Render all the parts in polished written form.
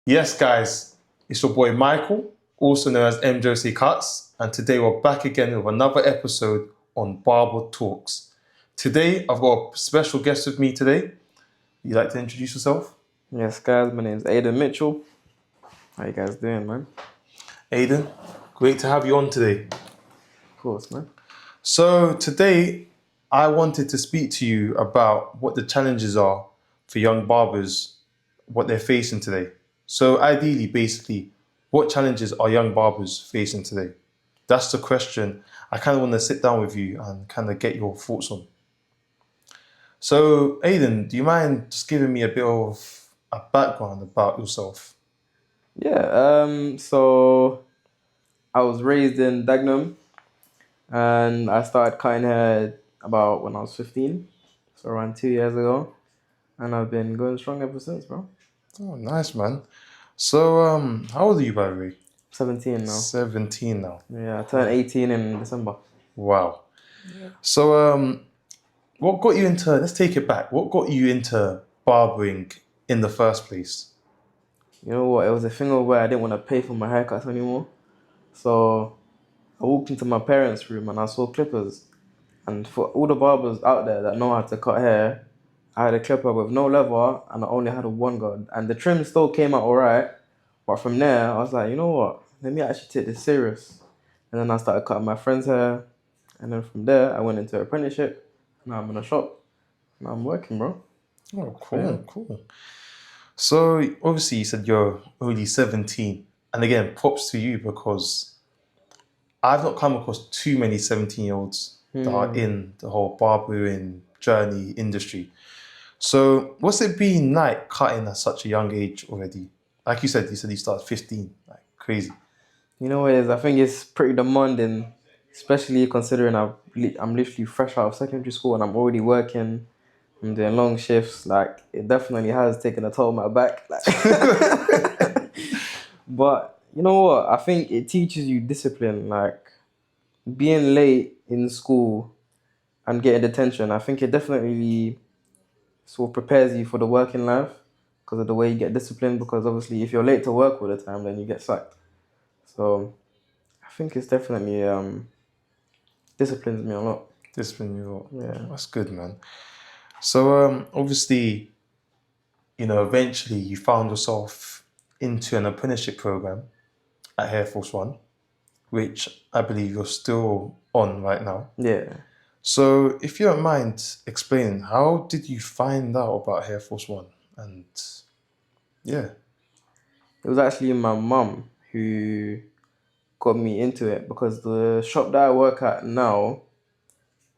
Yes, guys, it's your boy Michael, also known as MJC Cuts, and today we're back again with another episode on Barber Talks. Today, I've got a special guest with me today. You like to introduce yourself? Yes, guys, my name's Aiden Mitchell. How you guys doing, man? Aiden, great to have you on today. Of course, man. So today, I wanted to speak to you about what the challenges are for young barbers, what they're facing today. So ideally, basically, what challenges are young barbers facing today? That's the question I kind of want to sit down with you and kind of get your thoughts on. So, Aiden, do you mind just giving me a bit of a background about yourself? Yeah, so I was raised in Dagenham and I started cutting hair about when I was 15, so around 2 years ago. And I've been going strong ever since, bro. Oh, nice, man. So, how old are you, by the way? 17 now. 17 now. Yeah, I turned 18 in December. Wow. So, what got you into, let's take it back. What got you into barbering in the first place? You know what? It was a thing of where I didn't want to pay for my haircuts anymore. So I walked into my parents' room and I saw clippers. And for all the barbers out there that know how to cut hair, I had a clipper with no leather and I only had a one guard. And the trim still came out alright. But from there, I was like, you know what? Let me actually take this serious. And then I started cutting my friend's hair. And then from there, I went into apprenticeship. Now I'm in a shop. Now I'm working, bro. Oh, cool, Yeah. cool. So, obviously, you said you're only 17. And again, props to you because I've not come across too many 17-year-olds that are in the whole barbering journey industry. So, what's it been like cutting at such a young age already? Like you said you started 15. Like, crazy. You know what it is? I think it's pretty demanding, especially considering I'm literally fresh out of secondary school and I'm already working. I'm doing long shifts. Like, it definitely has taken a toll on my back. Like, but you know what? I think it teaches you discipline. Like, being late in school and getting detention, I think it definitely sort of prepares you for the working life because of the way you get disciplined. Because obviously, if you're late to work all the time, then you get sacked. So I think it's definitely disciplines me a lot. Discipline you lot. Yeah. That's good, man. So, obviously, eventually you found yourself into an apprenticeship program at Air Force One, which I believe you're still on right now. Yeah. So, if you don't mind explaining, how did you find out about Air Force One? And yeah, It was actually my mum who got me into it because the shop that I work at now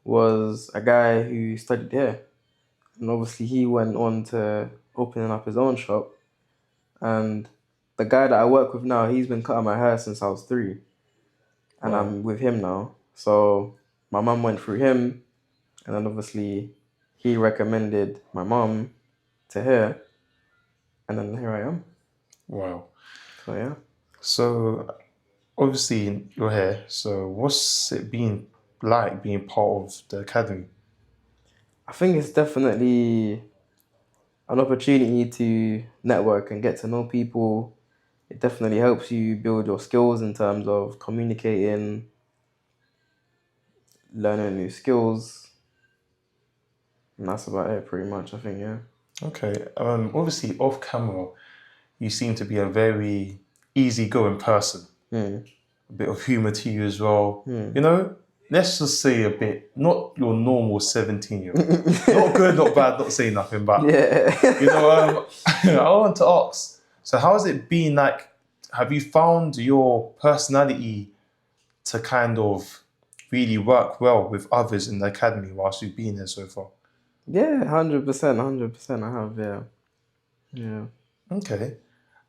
was a guy who studied here. And obviously he went on to opening up his own shop. And the guy that I work with now, he's been cutting my hair since I was 3. And Wow. I'm with him now. So my mum went through him. And then obviously he recommended my mum to her. And then here I am. Wow. So yeah. So, obviously you're here. So, what's it been like being part of the academy? I think it's definitely an opportunity to network and get to know people. It definitely helps you build your skills in terms of communicating, learning new skills. And that's about it pretty much, I think, yeah. Okay. Obviously, off camera, you seem to be a very easygoing person. A bit of humor to you as well. Let's just say a bit, not your normal 17-year-old. Not good, not bad, not saying nothing, but Yeah. I want to ask, so how has it been like, have you found your personality to kind of really work well with others in the academy whilst you've been here so far? Yeah, 100%, I have, yeah. Yeah. Okay.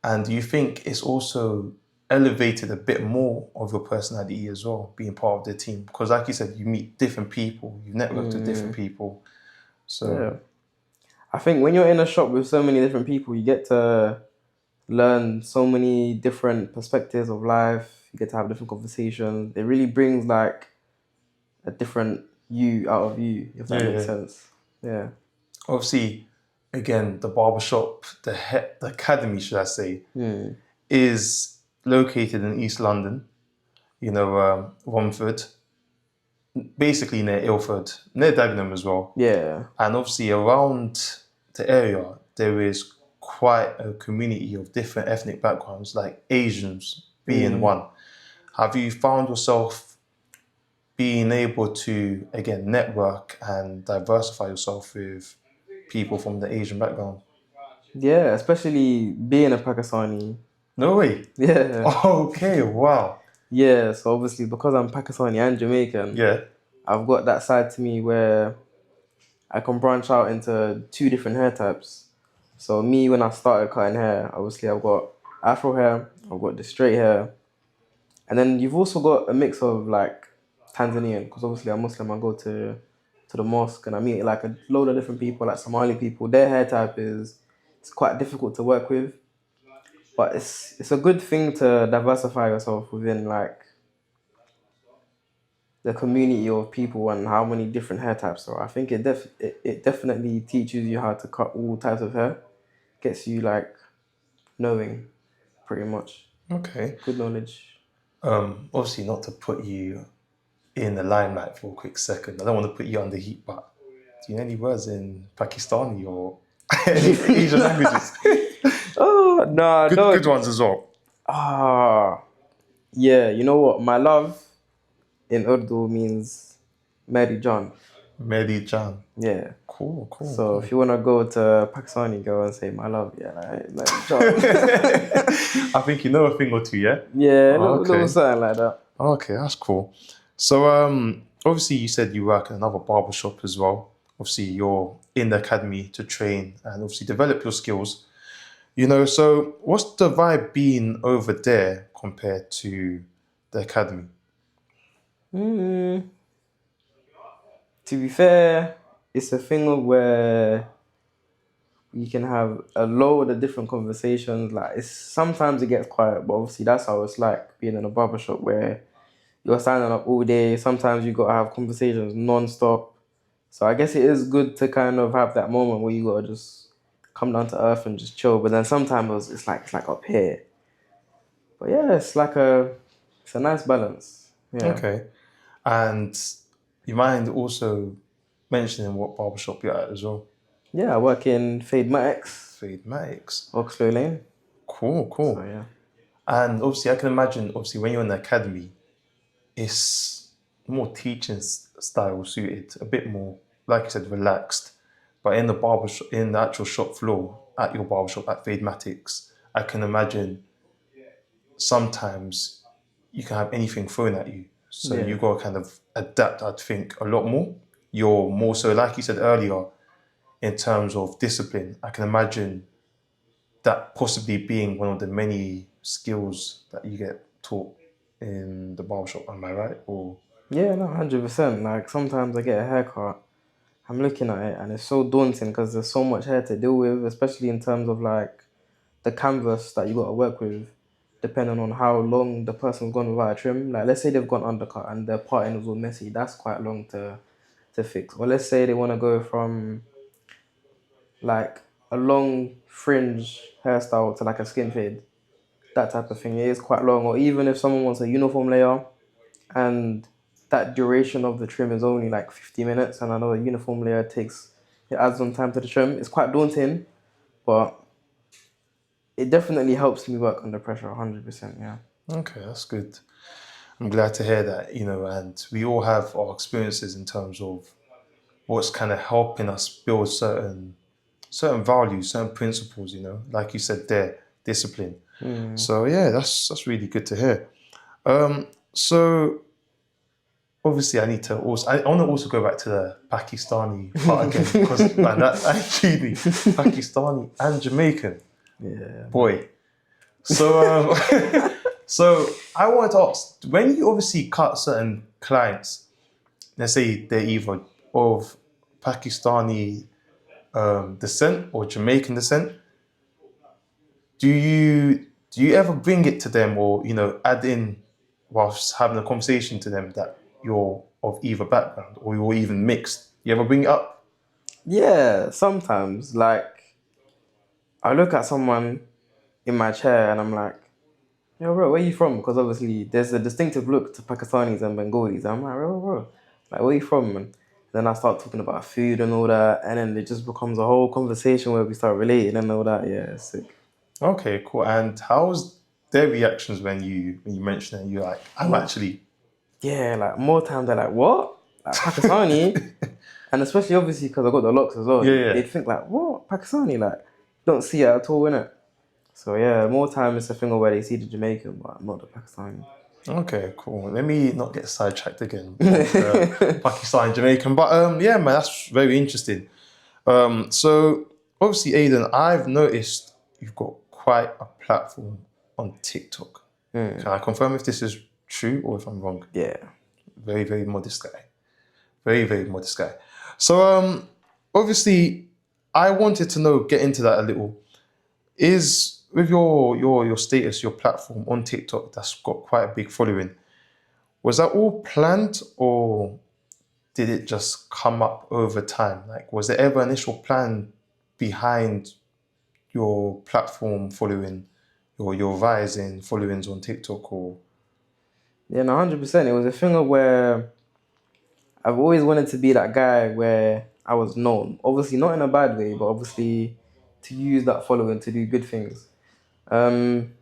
And do you think it's also elevated a bit more of your personality as well, being part of the team? Because like you said, you meet different people, you network with different people. So, Yeah. I think when you're in a shop with so many different people, you get to learn so many different perspectives of life. You get to have different conversations. It really brings like a different you out of you, if that makes sense. Yeah. obviously, again, the barbershop, the academy, should I say, is located in East London, Romford, basically near Ilford, near Dagenham as well. Yeah. And obviously around the area, there is quite a community of different ethnic backgrounds, like Asians being one. Have you found yourself being able to, again, network and diversify yourself with people from the Asian background? Yeah, especially being a Pakistani. No way. Yeah. Okay, wow. Yeah, so obviously because I'm Pakistani and Jamaican, Yeah. I've got that side to me where I can branch out into two different hair types. So me, when I started cutting hair, obviously I've got Afro hair, I've got the straight hair, and then you've also got a mix of like Tanzanian, because obviously I'm Muslim. I go to the mosque and I meet like a load of different people, like Somali people. Their hair type is it's quite difficult to work with, but it's a good thing to diversify yourself within like the community of people and how many different hair types there are. I think it definitely teaches you how to cut all types of hair. Gets you like knowing pretty much. Okay. Good knowledge. Obviously, not to put you in the limelight for a quick second. I don't want to put you under heat, but do you know any words in Pakistani or any Asian languages? Oh no, no. Good ones as well. Yeah, you know what? My love in Urdu means Mary John. Mehdi Jan. Yeah. Cool. So if you wanna go to Pakistani, go and say my love. Yeah, like Mary John. I think you know a thing or two, yeah? Yeah, Okay. little something like that. Okay, that's cool. So, obviously, you said you work in another barbershop as well. Obviously, you're in the academy to train and obviously develop your skills. So what's the vibe being over there compared to the academy? To be fair, it's a thing of where you can have a load of different conversations. Like sometimes it gets quiet, but obviously that's how it's like being in a barbershop where you're standing up all day. Sometimes you gotta have conversations non-stop. So I guess it is good to kind of have that moment where you gotta just come down to earth and just chill. But then sometimes it's like up here. But yeah, it's a nice balance. Yeah. Okay. And you mind also mentioning what barbershop you're at as well? Yeah, I work in Fadematics, Fadematics. Oxlow Lane. Cool. So yeah. And obviously, I can imagine, obviously, when you're in the academy, it's more teaching style suited, a bit more, like you said, relaxed. But in the barbershop, in the actual shop floor, at your barbershop, at Fadematics, I can imagine sometimes you can have anything thrown at you. So Yeah. you've got to kind of adapt, I think, a lot more. You're more so, like you said earlier, in terms of discipline. I can imagine that possibly being one of the many skills that you get taught in the barbershop. Am I right? Or Yeah, no, 100%. Like sometimes I get a haircut, I'm looking at it and it's so daunting because there's so much hair to deal with, especially in terms of like the canvas that you got to work with, depending on how long the person's gone without a trim. Like let's say they've gone undercut and their parting was all messy, that's quite long to fix. Or let's say they want to go from like a long fringe hairstyle to like a skin fade, that type of thing. It is quite long. Or even if someone wants a uniform layer and that duration of the trim is only like 50 minutes, and I know a uniform layer it adds some time to the trim. It's quite daunting, but it definitely helps me work under pressure 100%. Yeah. okay, that's good. I'm glad to hear that, and we all have our experiences in terms of what's kind of helping us build certain values, certain principles, like you said there, discipline. So yeah, that's really good to hear. So obviously I need to also, I want to also go back to the Pakistani part again, because man, that's actually Pakistani and Jamaican. Yeah. Boy. So so I wanted to ask, when you obviously cut certain clients, let's say they're either of Pakistani descent or Jamaican descent, do you ever bring it to them, or add in whilst having a conversation to them that you're of either background or you're even mixed? You ever bring it up? Yeah, sometimes. Like, I look at someone in my chair and I'm like, yo, bro, where you from? Because obviously there's a distinctive look to Pakistanis and Bengalis. I'm like, bro, like, where you from? And then I start talking about food and all that, and then it just becomes a whole conversation where we start relating and all that. Yeah, it's sick. Okay, cool. And how's their reactions when you mention it? You're like, I'm actually. Yeah, like more times they're like, what? Like Pakistani? And especially obviously because I got the locks as well. Yeah, yeah. They'd think like, what? Pakistani? Like, don't see it at all, innit? So yeah, more time it's a thing of where they see the Jamaican, but not the Pakistani. Okay, cool. Let me not get sidetracked again. Pakistani-Jamaican. But yeah, man, that's very interesting. So obviously, Aiden, I've noticed you've got quite a platform on TikTok. Can I confirm if this is true or if I'm wrong? Yeah. Very, very modest guy. Very, very modest guy. So obviously, I wanted to know, get into that a little. Is with your status, your platform on TikTok that's got quite a big following, was that all planned or did it just come up over time? Like, was there ever initial plan behind your platform following or your rise in followings on TikTok or? Yeah, no, 100%. It was a thing of where I've always wanted to be that guy where I was known. Obviously, not in a bad way, but obviously to use that following to do good things. Um,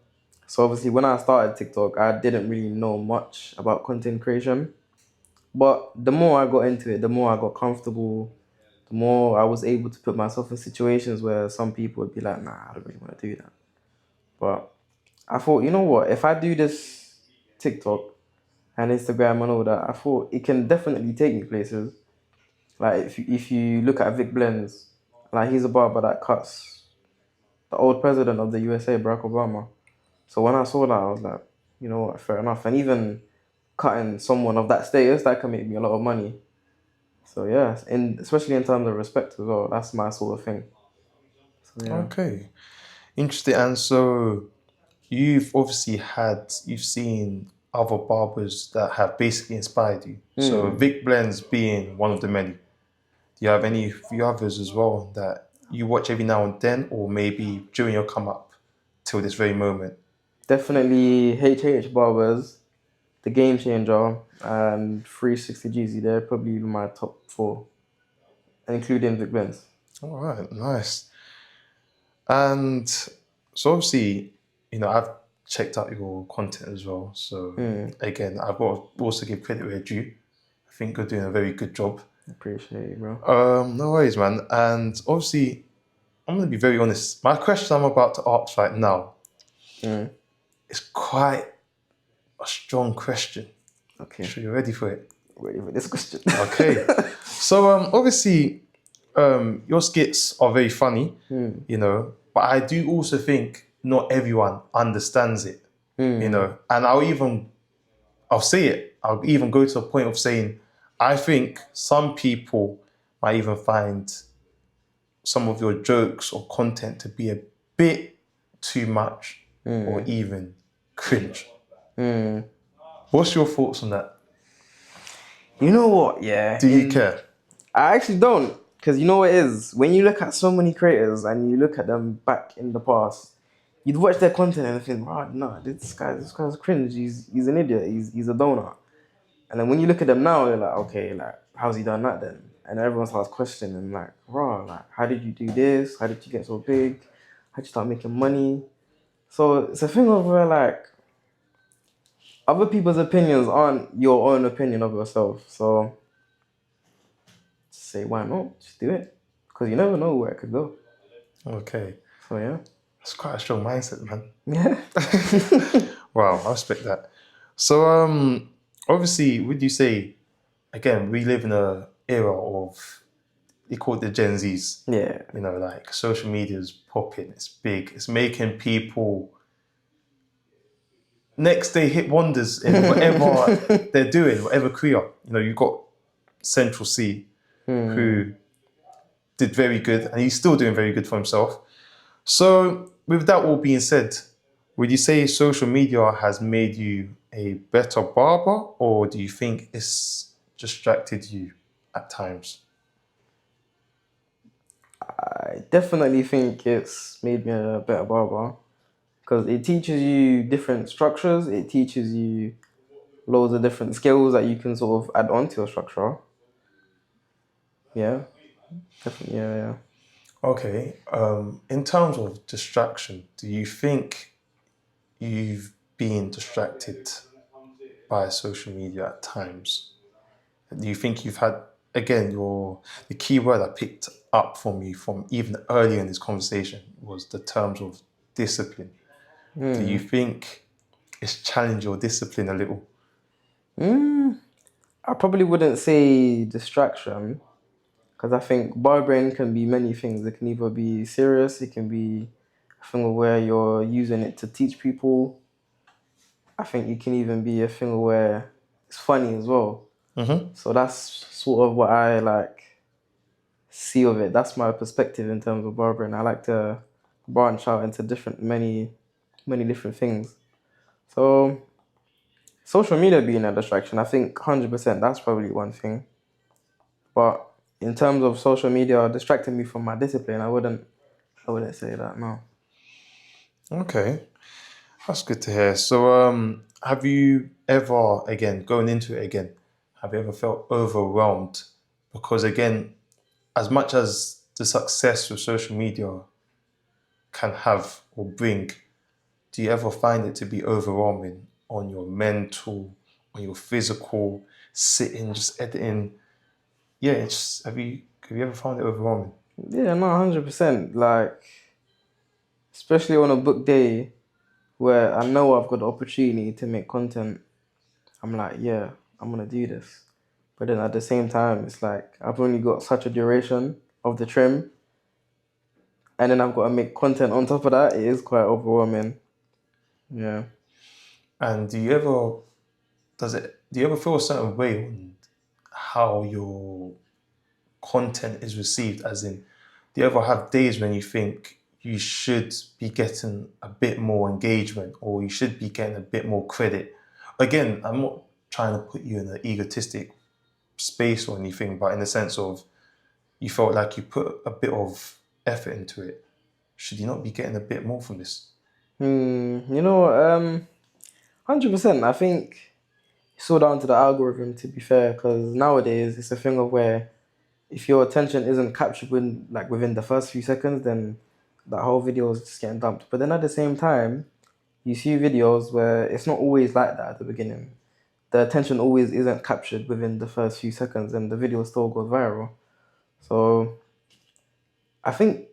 so obviously when I started TikTok, I didn't really know much about content creation. But the more I got into it, the more I got comfortable, the more I was able to put myself in situations where some people would be like, nah, I don't really want to do that. But I thought, you know what, if I do this TikTok and Instagram and all that, I thought it can definitely take me places. Like if you look at Vic Blends, like he's a barber that cuts the old president of the USA, Barack Obama. So when I saw that, I was like, you know what, fair enough. And even cutting someone of that status, that can make me a lot of money. So yeah, and especially in terms of respect as well, that's my sort of thing. So yeah. Okay, interesting. And so you've seen other barbers that have basically inspired you. So Vic Blends being one of the many. Do you have any few others as well that you watch every now and then, or maybe during your come up till this very moment? Definitely HH Barbers, The Game Changer, and 360 Jeezy. They're probably my top four, including Vic Benz. All right, nice. And so obviously, I've checked out your content as well. So again, I've got to also give credit where due. I think you're doing a very good job. Appreciate it, bro. No worries, man. And obviously, I'm going to be very honest. My question I'm about to ask right now is quite a strong question. Okay. Sure you're ready for it? Ready for this question? Okay. So obviously, your skits are very funny, but I do also think not everyone understands it, and I'll say it. I'll even go to the point of saying, I think some people might even find some of your jokes or content to be a bit too much or even cringe. What's your thoughts on that? You know what? Yeah. Do you care? I actually don't. Because you know what it is? When you look at so many creators and you look at them back in the past, you'd watch their content and think, wow, no, this guy's cringe. He's an idiot. He's a donut. And then when you look at them now, you're like, okay, like, how's he done that then? And everyone starts questioning, like, raw, like, how did you do this? How did you get so big? How'd you start making money? So it's a thing of where, like, other people's opinions aren't your own opinion of yourself. So just say, why not? Just do it. Because you never know where it could go. Okay. So yeah. That's quite a strong mindset, man. Yeah. Wow, I respect that. So, obviously, would you say, again, we live in an era of, they call it the Gen Zs. Yeah. Like social media is popping, it's big, it's making people next day hit wonders in whatever they're doing, whatever career. You've got Central C, who did very good, and he's still doing very good for himself. So, with that all being said, would you say social media has made you a better barber, or do you think it's distracted you at times? I definitely think it's made me a better barber because it teaches you different structures. It teaches you loads of different skills that you can sort of add on to your structure. Yeah, definitely. Yeah. Okay. In terms of distraction, do you think you've been distracted by social media at times? Do you think you've had, again, the key word I picked up from you from even earlier in this conversation was the terms of discipline. Do you think it's challenged your discipline a little? I probably wouldn't say distraction because I think barbering can be many things. It can either be serious, it can be a thing where you're using it to teach people. I think it can even be a thing where it's funny as well. Mm-hmm. So that's sort of what I like see of it. That's my perspective in terms of barbering. I like to branch out into many different things. So social media being a distraction, I think 100% that's probably one thing. But in terms of social media distracting me from my discipline, I wouldn't say that, no. Okay, that's good to hear. So, have you ever, again, going into it again, have you ever felt overwhelmed? Because again, as much as the success of social media can have or bring, do you ever find it to be overwhelming on your mental, on your physical, sitting, just editing? Yeah, have you ever found it overwhelming? Yeah, no, 100%. Like, especially on a book day where I know I've got the opportunity to make content, I'm like, yeah, I'm gonna do this. But then at the same time, it's like I've only got such a duration of the trim, and then I've got to make content on top of that. It is quite overwhelming. Yeah. And do you ever feel a certain way on how your content is received? As in, do you ever have days when you think you should be getting a bit more engagement or you should be getting a bit more credit? Again, I'm not trying to put you in an egotistic space or anything, but in the sense of you felt like you put a bit of effort into it. Should you not be getting a bit more from this? You know, 100%. I think it's all down to the algorithm, to be fair, because nowadays it's a thing of where if your attention isn't captured within the first few seconds, then that whole video is just getting dumped. But then at the same time, you see videos where it's not always like that at the beginning. The attention always isn't captured within the first few seconds, and the video still goes viral. So I think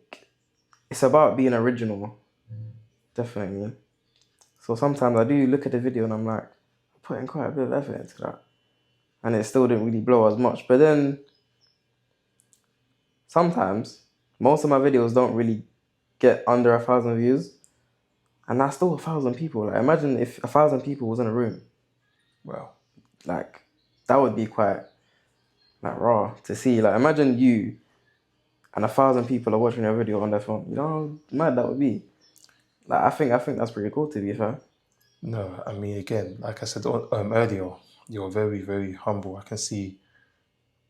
it's about being original, definitely. So sometimes I do look at the video and I'm like, I'm putting quite a bit of effort into that, and it still didn't really blow as much. But then sometimes most of my videos don't really get under 1,000 views, and that's still 1,000 people. Like, imagine if 1,000 people was in a room, Well, like that would be quite like raw to see. Like, imagine you and 1,000 people are watching your video on their phone. You know how mad that would be. Like, I think that's pretty cool, to be fair. no, I mean, again, like I said earlier, you're very, very humble. I can see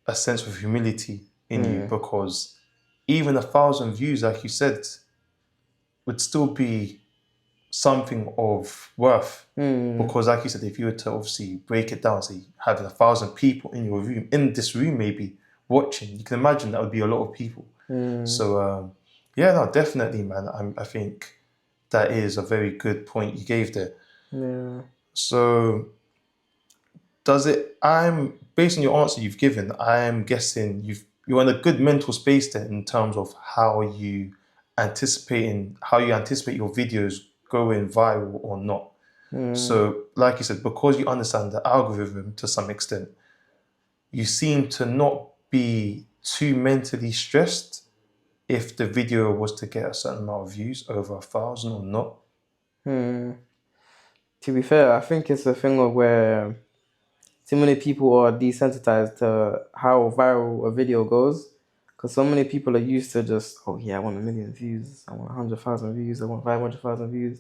a sense of humility in you because even 1,000 views, like you said, would still be something of worth. Because, like you said, if you were to obviously break it down, say having 1,000 people in your room, in this room maybe watching, you can imagine that would be a lot of people. So, yeah, no, definitely, man. I think that is a very good point you gave there. Yeah. So, does it? I'm based on your answer you've given. I'm guessing you're in a good mental space then in terms of how you anticipate your videos going viral or not. So, like you said, because you understand the algorithm to some extent, you seem to not be too mentally stressed if the video was to get a certain amount of views, over 1,000 or not. To be fair, I think it's a thing of where too many people are desensitized to how viral a video goes. Because so many people are used to just, oh yeah, I want 1 million views, I want 100,000 views, I want 500,000 views.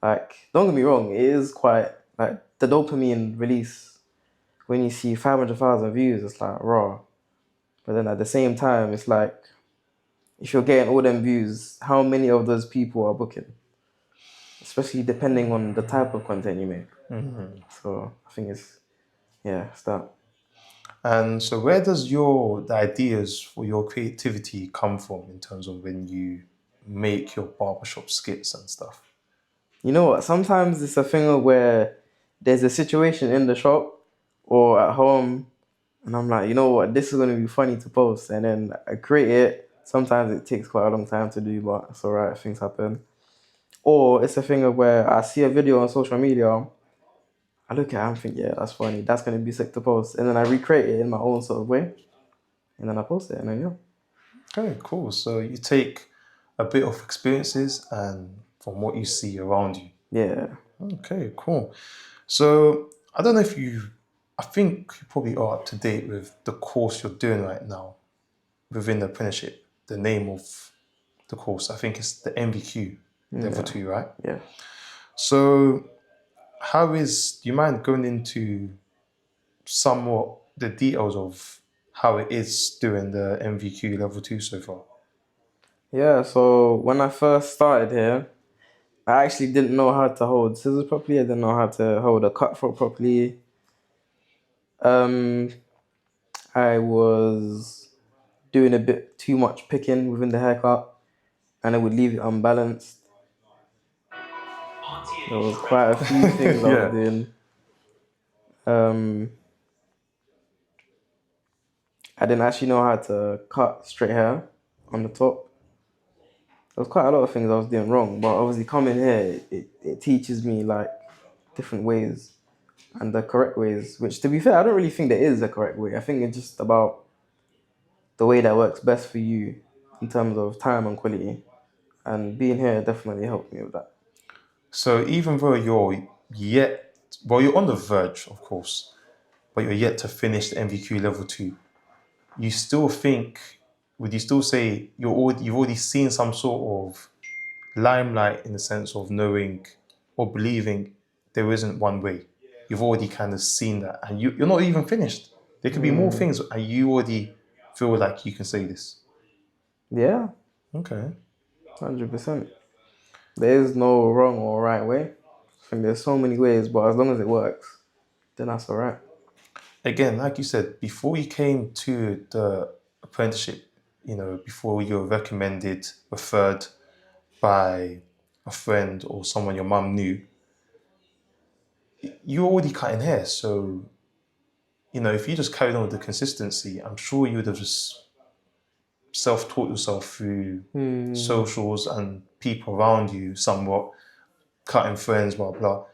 Like, don't get me wrong, it is quite, like, the dopamine release when you see 500,000 views, it's like raw. But then at the same time, it's like, if you're getting all them views, how many of those people are booking? Especially depending on the type of content you make. So I think it's that. And so where does the ideas for your creativity come from in terms of when you make your barbershop skits and stuff? You know what? Sometimes it's a thing of where there's a situation in the shop or at home, and I'm like, you know what, this is going to be funny to post, and then I create it. Sometimes it takes quite a long time to do, but it's alright, things happen. Or it's a thing of where I see a video on social media, I look at it and think, yeah, that's funny, that's going to be sick to post, and then I recreate it in my own sort of way, and then I post it, and then Okay, cool. So you take a bit of experiences and from what you see around you. yeah. Okay, cool. So I don't know if I think you probably are up to date with the course you're doing right now within the apprenticeship. The name of the course, I think it's the MVQ level 2, right? Yeah. So do you mind going into somewhat the details of how it is doing the MVQ level 2 so far? Yeah, so when I first started here, I actually didn't know how to hold scissors properly. I didn't know how to hold a cutthroat properly. I was doing a bit too much picking within the haircut, and it would leave it unbalanced. There was quite a few things I was Yeah. doing. I didn't actually know how to cut straight hair on the top. There was quite a lot of things I was doing wrong, but obviously coming here, it teaches me like different ways and the correct ways, which to be fair, I don't really think there is a correct way. I think it's just about the way that works best for you in terms of time and quality. And being here definitely helped me with that. So even though you're on the verge, of course, but you're yet to finish the MVQ level 2, you still think, would you still say you've already seen some sort of limelight in the sense of knowing or believing there isn't one way? You've already kind of seen that, and you're not even finished. There could be more things, and you already feel like you can say this. Yeah, Okay. 100%. There is no wrong or right way. I think there's so many ways, but as long as it works, then that's all right. Again, like you said, before you came to the apprenticeship, before you were referred by a friend or someone your mum knew, you were already cutting hair. So, if you just carried on with the consistency, I'm sure you would have just self-taught yourself through socials and people around you somewhat, cutting friends, blah, blah.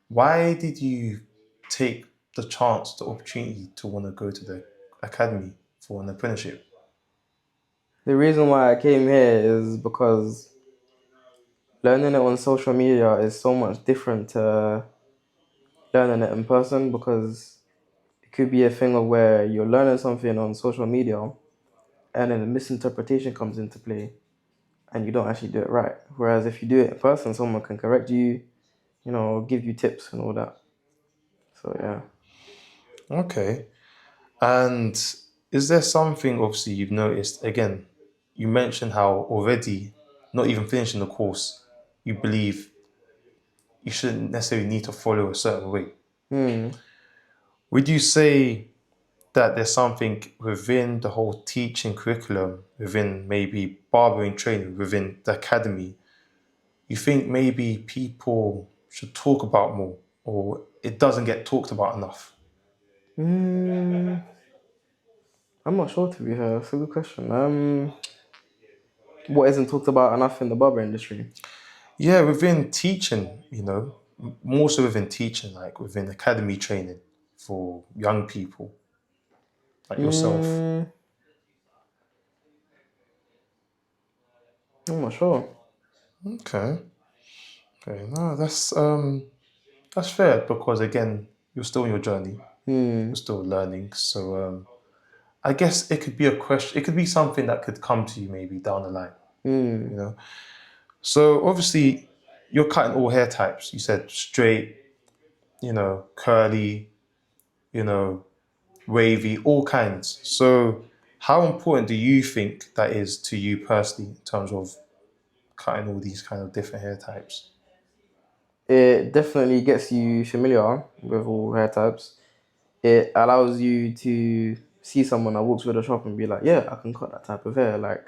Why did you take the chance, the opportunity to want to go to the academy for an apprenticeship? The reason why I came here is because learning it on social media is so much different to learning it in person, because it could be a thing of where you're learning something on social media and then a misinterpretation comes into play and you don't actually do it right. Whereas if you do it in person, someone can correct you, give you tips and all that. So yeah. Okay. And is there something, obviously, you've noticed? Again, you mentioned how already, not even finishing the course, you believe you shouldn't necessarily need to follow a certain way. Would you say that there's something within the whole teaching curriculum, within maybe barbering training, within the academy, you think maybe people should talk about more, or it doesn't get talked about enough? I'm not sure, to be fair. That's a good question. What isn't talked about enough in the barber industry? Yeah, within teaching, more so within teaching, like within academy training for young people like yourself. I'm not sure. Okay. Okay. No, that's fair because again, you're still on your journey. You're still learning. So I guess it could be a question. It could be something that could come to you maybe down the line. So obviously, you're cutting all hair types. You said straight, curly, wavy, all kinds. So How important do you think that is to you personally in terms of cutting all these kind of different hair types? It definitely gets you familiar with all hair types. It allows you to see someone that walks through the shop and be like, yeah, I can cut that type of hair. Like,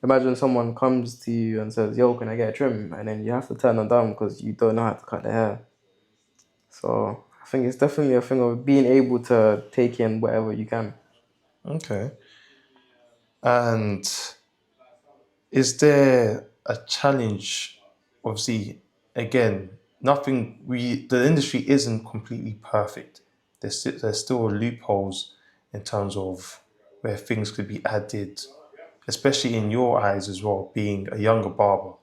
imagine someone comes to you and says, yo, can I get a trim? And then you have to turn them down because you don't know how to cut the hair. So I think it's definitely a thing of being able to take in whatever you can. Okay. And is there a challenge? Obviously, again, the industry isn't completely perfect. There's still loopholes in terms of where things could be added, especially in your eyes as well, being a younger barber.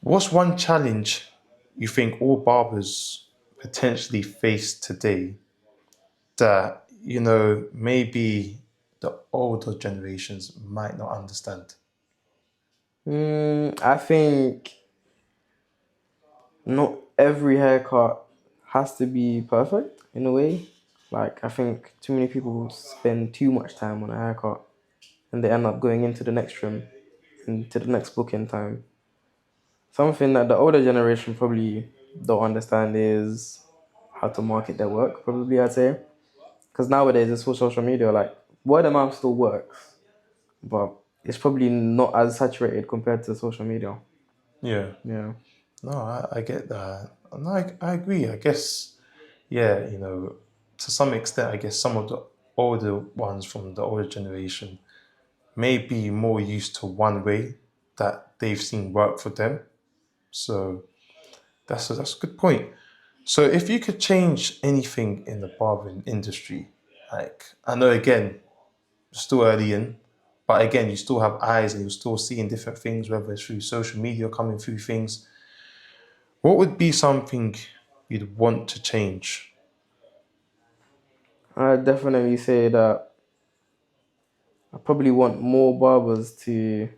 What's one challenge you think all barbers potentially face today that, maybe the older generations might not understand? I think not every haircut has to be perfect in a way. Like, I think too many people spend too much time on a haircut and they end up going into the next trim, into the next booking time. Something that the older generation probably don't understand is how to market their work, probably, I'd say. Because nowadays it's all social media, like, word of mouth still works, but it's probably not as saturated compared to social media. Yeah. Yeah. No, I get that. No, I agree. I guess, yeah, to some extent, I guess some of the older ones from the older generation may be more used to one way that they've seen work for them. So that's a good point. So if you could change anything in the barbering industry, like I know again, still early in, but again, you still have eyes and you're still seeing different things, whether it's through social media, coming through things. What would be something you'd want to change? I definitely say that I probably want more barbers to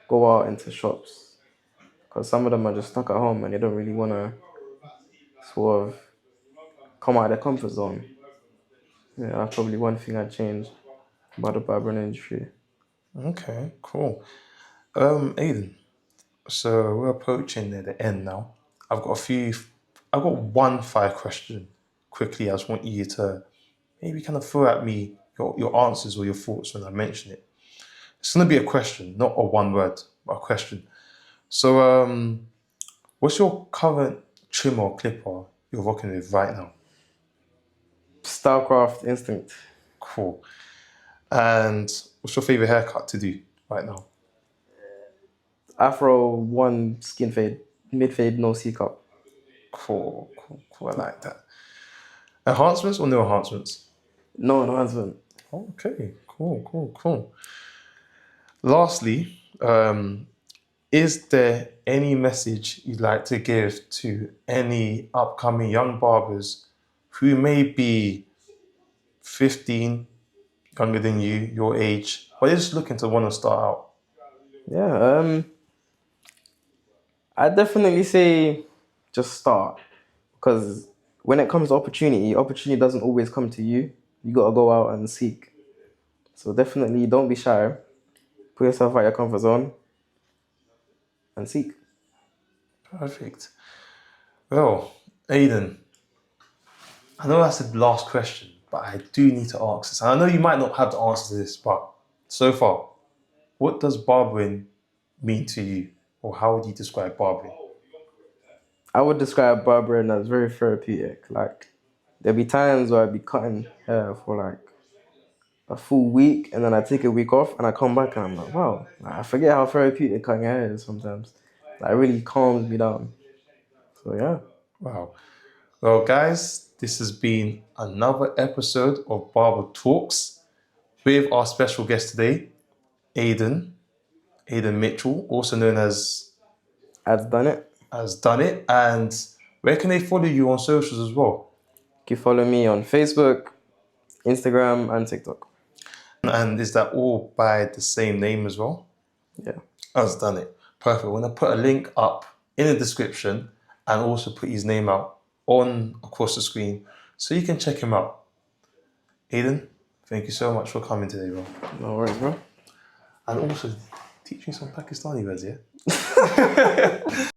go out into shops because some of them are just stuck at home and they don't really want to sort of come out of their comfort zone. Yeah, that's probably one thing I'd change about the barbering industry. Okay, cool. Aiden, so we're approaching near the end now. I've got one five question quickly. I just want you to maybe kind of throw at me your answers or your thoughts when I mention it. It's going to be a question, not a one word, but a question. So, what's your current trim or clipper you're rocking with right now? Starcraft Instinct. Cool. And what's your favorite haircut to do right now? Afro one skin fade, mid fade, no C cup. Cool, cool, cool. I like that. Enhancements or no enhancements? No enhancement. Okay, cool, cool, cool. Lastly, is there any message you'd like to give to any upcoming young barbers who may be 15, younger than you, your age, but they're just looking to want to start out? Yeah, I definitely say just start because when it comes to opportunity doesn't always come to you. You gotta go out and seek. So definitely don't be shy. Put yourself out your comfort zone and seek. Perfect. Well, Aiden, I know that's the last question, but I do need to ask this. And I know you might not have the answer to this, but so far, what does barbering mean to you? Or how would you describe barbering? I would describe barbering as very therapeutic. Like there'll be times where I'd be cutting hair for like a full week and then I take a week off and I come back and I'm like, wow, like, I forget how therapeutic cutting hair is sometimes. Like it really calms me down. So yeah. Wow. Well, guys, this has been another episode of Barber Talks with our special guest today, Aiden Mitchell, also known I've done it. as Done It. And where can they follow you on socials as well? You can follow me on Facebook, Instagram, and TikTok. And is that all by the same name as well? Yeah. As Done It. Perfect. We're going to put a link up in the description and also put his name out on across the screen so you can check him out. Aiden, Thank you so much for coming today, bro. No worries, bro. And also teach me some Pakistani words, yeah?